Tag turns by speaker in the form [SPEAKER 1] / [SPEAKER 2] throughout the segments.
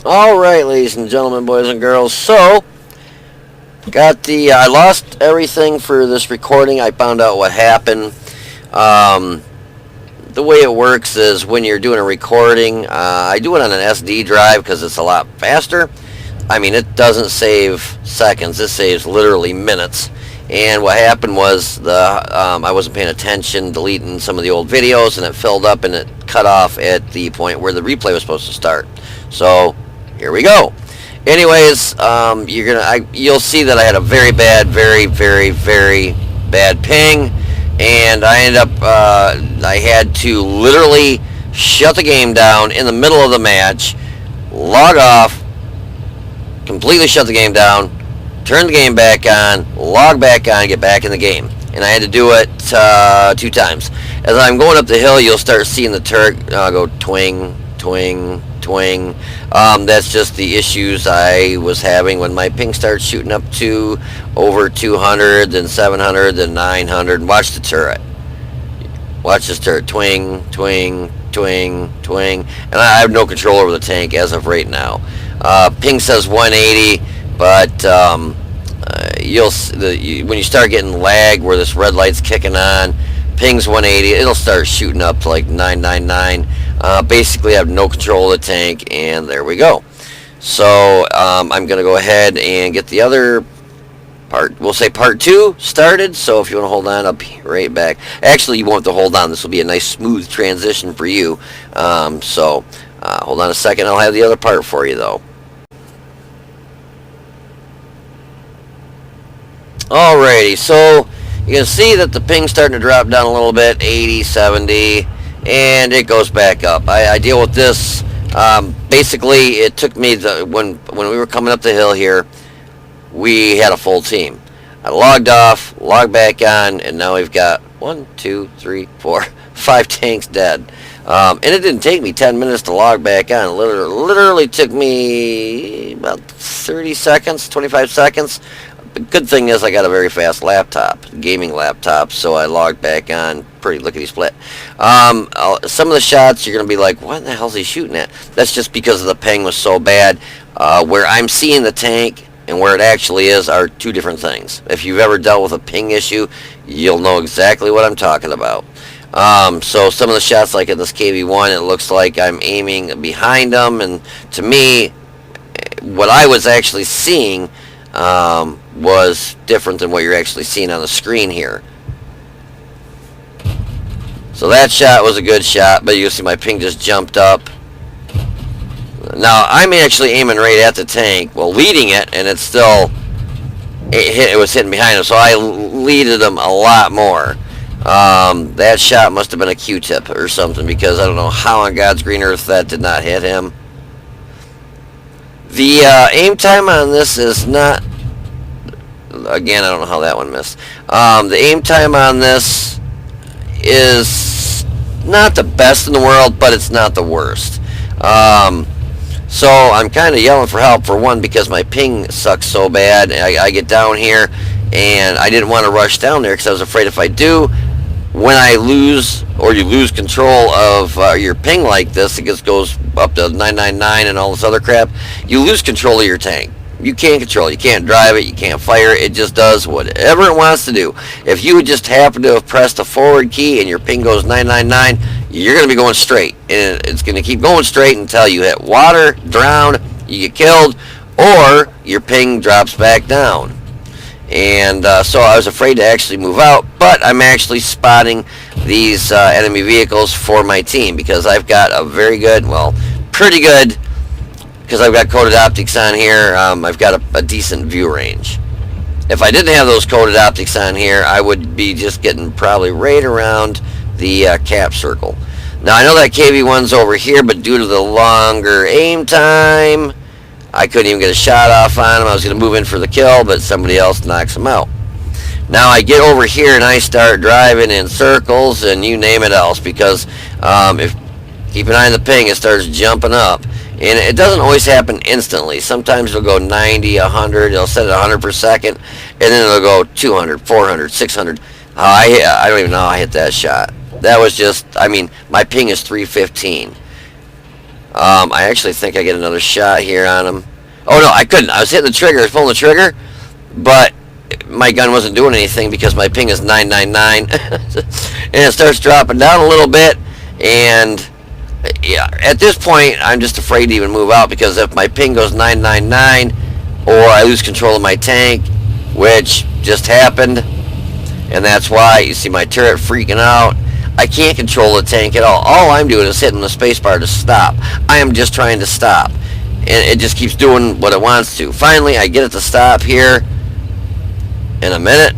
[SPEAKER 1] All right, ladies and gentlemen, boys and girls. So, I lost everything for this recording. I found out what happened. The way it works is when you're doing a recording, I do it on an SD drive because it's a lot faster. I mean, it doesn't save seconds. It saves literally minutes. And what happened was I wasn't paying attention, deleting some of the old videos, and it filled up and it cut off at the point where the replay was supposed to start. So here we go. Anyways, you'll see that I had a very bad, very bad ping, and I ended up I had to literally shut the game down in the middle of the match, log off, completely shut the game down, turn the game back on, log back on, get back in the game. And I had to do it 2 times. As I'm going up the hill, you'll start seeing the turret go twing, twing, twing. That's just the issues I was having when my ping starts shooting up to over 200, then 700, then 900. And watch the turret. Watch this turret. Twing, twing, twing, twing. And I have no control over the tank as of right now. Ping says 180, but when you start getting lag where this red light's kicking on, ping's 180, it'll start shooting up to like 999. Basically I have no control of the tank, and there we go. So I'm going to go ahead and get the other part, we'll say part 2 started. So if you want to hold on, I'll be right back. Actually, you won't have to hold on. This will be a nice smooth transition for you. Hold on a second. I'll have the other part for you though. Alrighty, so you can see that the ping's starting to drop down a little bit, 80, 70, and it goes back up. I deal with this. Basically, it took me when we were coming up the hill here, we had a full team. I logged off, logged back on, and now we've got 1, 2, 3, 4, 5 tanks dead. And it didn't take me 10 minutes to log back on. It literally took me about 30 seconds, 25 seconds. The good thing is I got a very fast laptop, gaming laptop, so I logged back on pretty lickety-split. Some of the shots you're going to be like, what the hell is he shooting at? That's just because the ping was so bad. Where I'm seeing the tank and where it actually is are 2 different things. If you've ever dealt with a ping issue, you'll know exactly what I'm talking about. So some of the shots, like at this KV-1, it looks like I'm aiming behind them, and to me, what I was actually seeing was different than what you're actually seeing on the screen here. So that shot was a good shot, but you see my ping just jumped up. Now I'm actually aiming right at the tank, well, leading it, and it's still it was hitting behind him, so I leaded him a lot more. That shot must have been a Q-tip or something, because I don't know how on God's green earth that did not hit him. The aim time on this is not, again, I don't know how that one missed. The aim time on this is not the best in the world, but it's not the worst. So I'm kind of yelling for help, for one, because my ping sucks so bad. I get down here, and I didn't want to rush down there because I was afraid if I do, when I lose, or you lose control of your ping like this, it just goes up to 999 and all this other crap, you lose control of your tank. You can't control it. You can't drive it. You can't fire it. It just does whatever it wants to do. If you would just happen to have pressed the forward key and your ping goes 999, you're going to be going straight. And it's going to keep going straight until you hit water, drown, you get killed, or your ping drops back down. And so I was afraid to actually move out, but I'm actually spotting these enemy vehicles for my team, because I've got a very good, well, pretty good, because I've got coated optics on here, I've got a decent view range. If I didn't have those coated optics on here, I would be just getting probably right around the cap circle. Now, I know that KV-1's over here, but due to the longer aim time, I couldn't even get a shot off on him. I was going to move in for the kill, but somebody else knocks him out. Now I get over here and I start driving in circles and you name it else, because if keep an eye on the ping, it starts jumping up. And it doesn't always happen instantly. Sometimes it'll go 90, 100, it'll set it 100 per second, and then it'll go 200, 400, 600. I don't even know how I hit that shot. That was just, I mean, my ping is 315. I actually think I get another shot here on him. Oh no, I couldn't. I was hitting the trigger, I was pulling the trigger, but my gun wasn't doing anything because my ping is 999, and it starts dropping down a little bit. And yeah, at this point, I'm just afraid to even move out because if my ping goes 999, or I lose control of my tank, which just happened, and that's why you see my turret freaking out. I can't control the tank at all. All I'm doing is hitting the spacebar to stop. I am just trying to stop, and it just keeps doing what it wants to. Finally, I get it to stop here in a minute,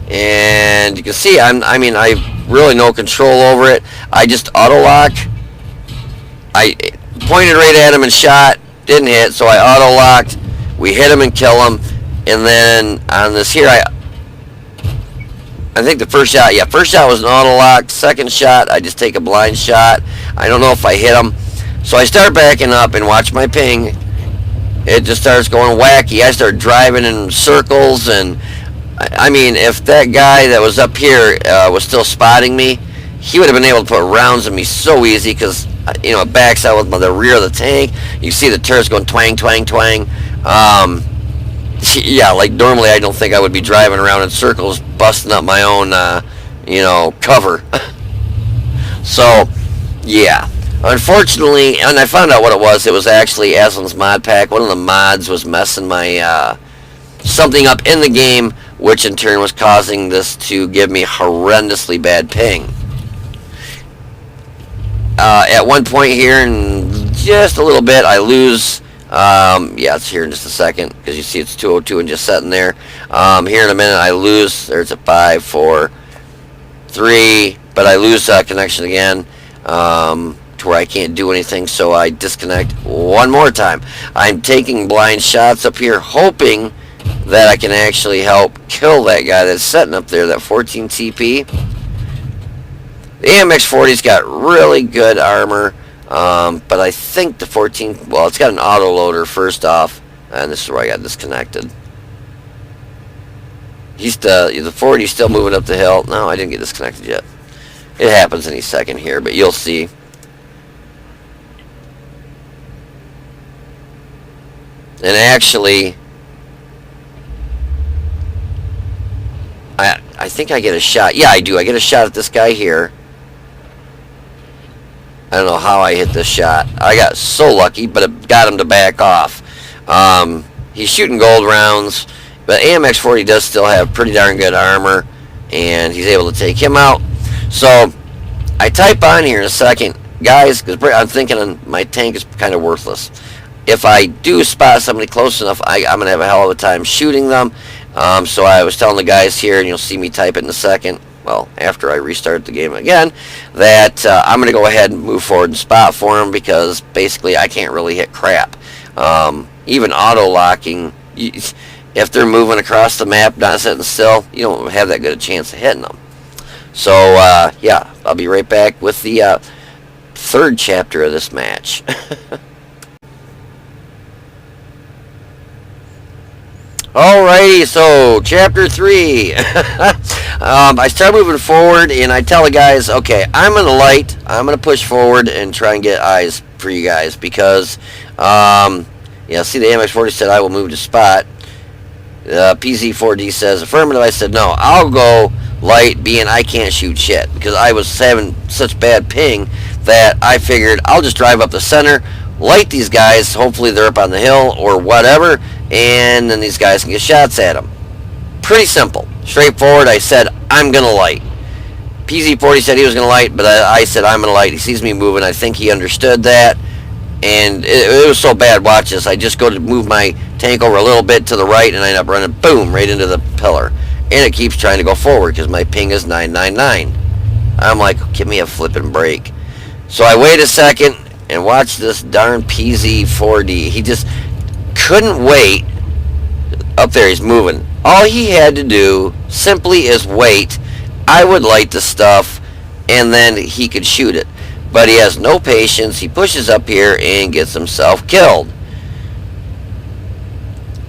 [SPEAKER 1] and you can see I mean I really no control over it. I just auto lock. I pointed right at him and shot, didn't hit, so I auto locked. We hit him and kill him, and then on this here I think the first shot was an auto lock. Second shot, I just take a blind shot. I don't know if I hit him, so I start backing up and watch my ping. It just starts going wacky. I start driving in circles, and I mean, if that guy that was up here was still spotting me, he would have been able to put rounds in me so easy because, you know, it backs out with the rear of the tank. You see the turrets going twang, twang, twang. Yeah, like normally I don't think I would be driving around in circles busting up my own, you know, cover. So, yeah. Unfortunately, and I found out what it was actually Aslan's mod pack. One of the mods was messing my something up in the game, which in turn was causing this to give me horrendously bad ping. At one point here, in just a little bit, I lose. Yeah, it's here in just a second because you see it's 202 and just sitting there. Here in a minute, I lose. There's a 5, 4, 3, but I lose connection again. To where I can't do anything, so I disconnect one more time. I'm taking blind shots up here, hoping that I can actually help kill that guy that's sitting up there, that 14 TP. The AMX-40's got really good armor, but I think the 14, well, it's got an autoloader first off, and this is where I got disconnected. The 40's still moving up the hill. No, I didn't get disconnected yet. It happens any second here, but you'll see. And actually, I think I get a shot. Yeah, I do. I get a shot at this guy here. I don't know how I hit this shot. I got so lucky, but it got him to back off. He's shooting gold rounds, but AMX-40 does still have pretty darn good armor, and he's able to take him out. So, I type on here in a second, guys, because I'm thinking my tank is kind of worthless. If I do spot somebody close enough, I'm going to have a hell of a time shooting them. So I was telling the guys here, and you'll see me type it in a second, well, after I restart the game again, that I'm going to go ahead and move forward and spot for them because basically I can't really hit crap. Even auto-locking, if they're moving across the map, not sitting still, you don't have that good a chance of hitting them. So, yeah, I'll be right back with the third chapter of this match. Alrighty, so chapter 3. I start moving forward, and I tell the guys, okay, I'm in the light. I'm going to push forward and try and get eyes for you guys because, yeah, see the AMX-40 said I will move to spot. PZ4D says affirmative. I said no, I'll go light, being I can't shoot shit because I was having such bad ping that I figured I'll just drive up the center, light these guys, hopefully they're up on the hill or whatever, and then these guys can get shots at them. Pretty simple. Straightforward. I said, I'm going to light. PZ40 said he was going to light, but I said I'm going to light. He sees me moving. I think he understood that, and it was so bad. Watch this. I just go to move my tank over a little bit to the right, and I end up running, boom, right into the pillar. And it keeps trying to go forward because my ping is 999. I'm like, give me a flipping break. So I wait a second and watch this darn PZ4D. He just couldn't wait. Up there, he's moving. All he had to do simply is wait. I would light the stuff, and then he could shoot it. But he has no patience. He pushes up here and gets himself killed.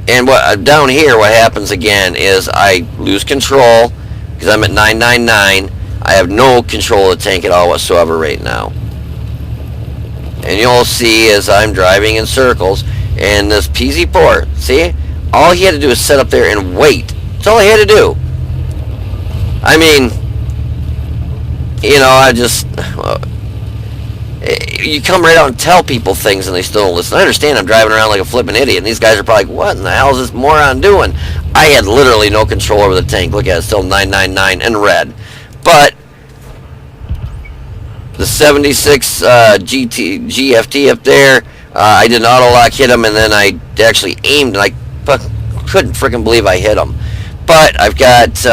[SPEAKER 1] And down here, what happens again is I lose control because I'm at 999. I have no control of the tank at all whatsoever right now. and you'll see as I'm driving in circles, and this PZ4, see? All he had to do is sit up there and wait. That's all he had to do. I mean, you know, you come right out and tell people things and they still don't listen. I understand I'm driving around like a flipping idiot, and these guys are probably like, what in the hell is this moron doing? I had literally no control over the tank. Look at it, it's still 999 in red. But the 76 GFT up there, I did an auto lock, hit him, and then I actually aimed, and I couldn't freaking believe I hit him. But I've got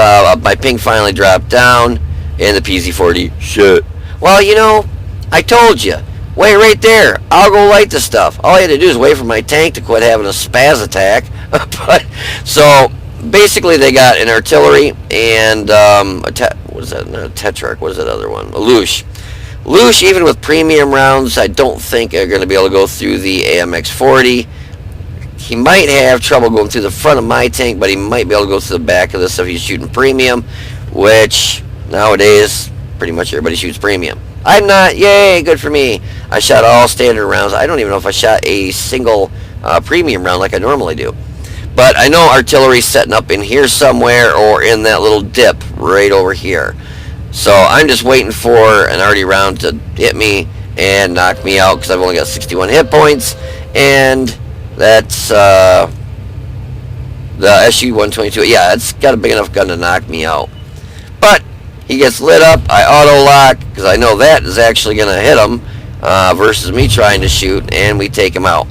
[SPEAKER 1] my ping finally dropped down, and the PZ40 shit. Well, you know, I told you, wait right there. I'll go light the stuff. All I had to do is wait for my tank to quit having a spaz attack. But so basically, they got an artillery and what is that? Not a Tetrarch. What is that other one? A Lush. Lush, even with premium rounds, I don't think are going to be able to go through the AMX-40. He might have trouble going through the front of my tank, but he might be able to go through the back of this if he's shooting premium, which nowadays pretty much everybody shoots premium. I'm not. Yay, good for me. I shot all standard rounds. I don't even know if I shot a single premium round like I normally do. But I know artillery's setting up in here somewhere or in that little dip right over here. So I'm just waiting for an arty round to hit me and knock me out because I've only got 61 hit points. And that's the SU-122. Yeah, it's got a big enough gun to knock me out. But he gets lit up. I auto lock because I know that is actually going to hit him versus me trying to shoot, and we take him out.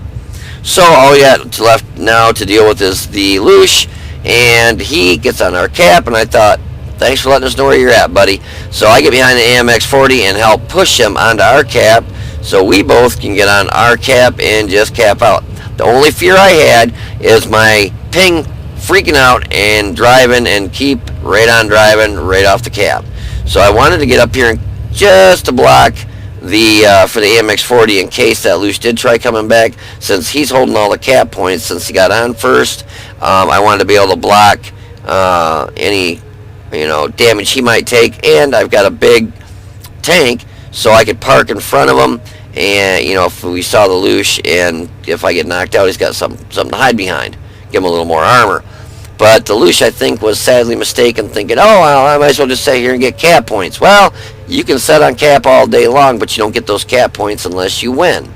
[SPEAKER 1] So all we got left now to deal with is the Lush, and he gets on our cap, and I thought, thanks for letting us know where you're at, buddy. So I get behind the AMX-40 and help push him onto our cap so we both can get on our cap and just cap out. The only fear I had is my ping freaking out and driving and keep right on driving right off the cap. So I wanted to get up here and just to block the for the AMX-40 in case that Lush did try coming back, since he's holding all the cap points since he got on first. I wanted to be able to block any damage he might take, and I've got a big tank so I could park in front of him, and if we saw the Lush and if I get knocked out, he's got something to hide behind, give him a little more armor. But the Lush, I think, was sadly mistaken, thinking, oh, well, I might as well just sit here and get cap points. Well, you can set on cap all day long, but you don't get those cap points unless you win.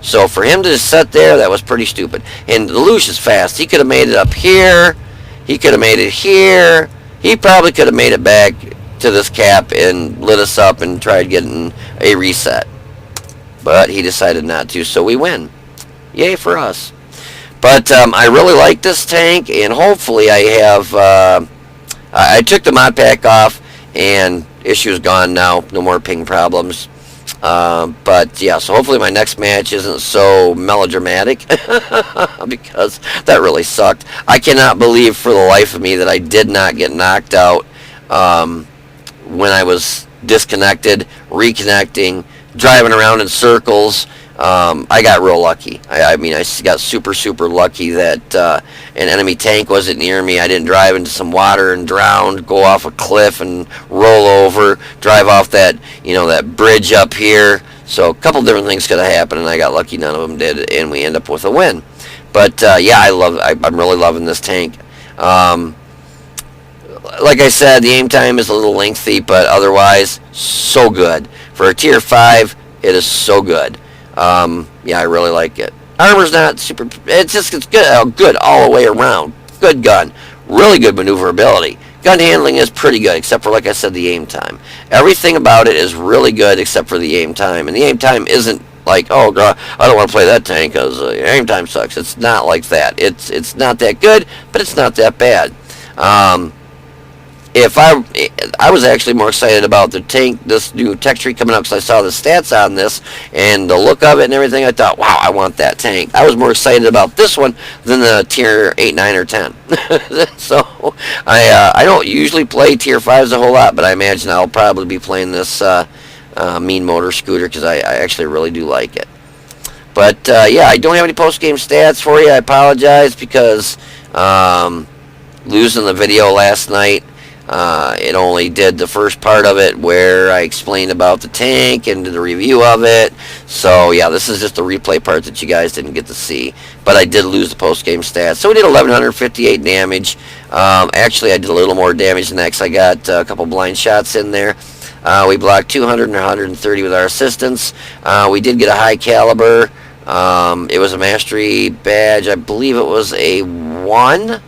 [SPEAKER 1] So for him to just sit there, that was pretty stupid. And the Lush is fast. He could have made it up here. He could have made it here. He probably could have made it back to this cap and lit us up and tried getting a reset. But he decided not to, so we win. Yay for us. But I really like this tank, and hopefully I have... I took the mod pack off, and issue's gone now. No more ping problems. But yeah, so hopefully my next match isn't so melodramatic because that really sucked. I cannot believe for the life of me that I did not get knocked out when I was disconnected, reconnecting, driving around in circles. I got real lucky. I mean, I got super lucky that an enemy tank wasn't near me. I didn't drive into some water and drown, go off a cliff and roll over, drive off that, that bridge up here. So a couple different things could have happened, and I got lucky none of them did, and we end up with a win. But yeah, I'm really loving this tank. Like I said, the aim time is a little lengthy, but otherwise, so good. For a tier 5, it is so good. Yeah, I really like it. Armor's not super, it's good all the way around. Good gun. Really good maneuverability. Gun handling is pretty good, except for, like I said, the aim time. Everything about it is really good except for the aim time. And the aim time isn't like, oh, God, I don't want to play that tank because aim time sucks. It's not like that. It's not that good, but it's not that bad. I was actually more excited about the tank, this new tech tree coming up, because I saw the stats on this and the look of it and everything. I thought, wow, I want that tank. I was more excited about this one than the tier 8, 9, or 10. So I don't usually play tier 5s a whole lot, but I imagine I'll probably be playing this Mean Motor Scooter because I actually really do like it. But yeah, I don't have any post-game stats for you. I apologize because losing the video last night. It only did the first part of it where I explained about the tank and did a review of it. So yeah, this is just the replay part that you guys didn't get to see. But I did lose the post-game stats. So we did 1,158 damage. Actually, I did a little more damage than that because I got a couple blind shots in there. We blocked 200 and 130 with our assistance. We did get a high caliber. It was a mastery badge. I believe it was a 1.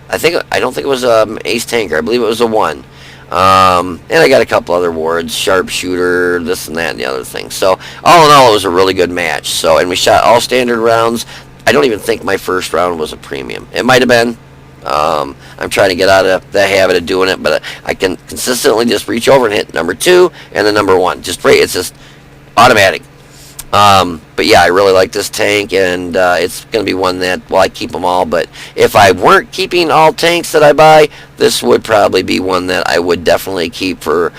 [SPEAKER 1] I don't think it was ace tanker. I believe it was a 1. And I got a couple other awards, sharpshooter, this and that and the other thing. So all in all, it was a really good match. So, and we shot all standard rounds. I don't even think my first round was a premium. It might have been. I'm trying to get out of the habit of doing it, but I can consistently just reach over and hit number 2 and then number 1. It's just automatic. But yeah, I really like this tank, and it's going to be one that, well, I keep them all, but if I weren't keeping all tanks that I buy, this would probably be one that I would definitely keep for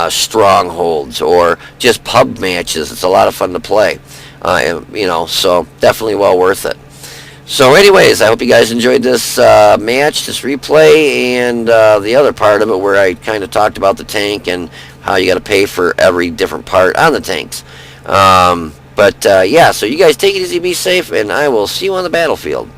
[SPEAKER 1] strongholds or just pub matches. It's a lot of fun to play, so definitely well worth it. So anyways, I hope you guys enjoyed this match, this replay, and the other part of it where I kind of talked about the tank and how you got to pay for every different part on the tanks. Yeah, so you guys take it easy, be safe, and I will see you on the battlefield.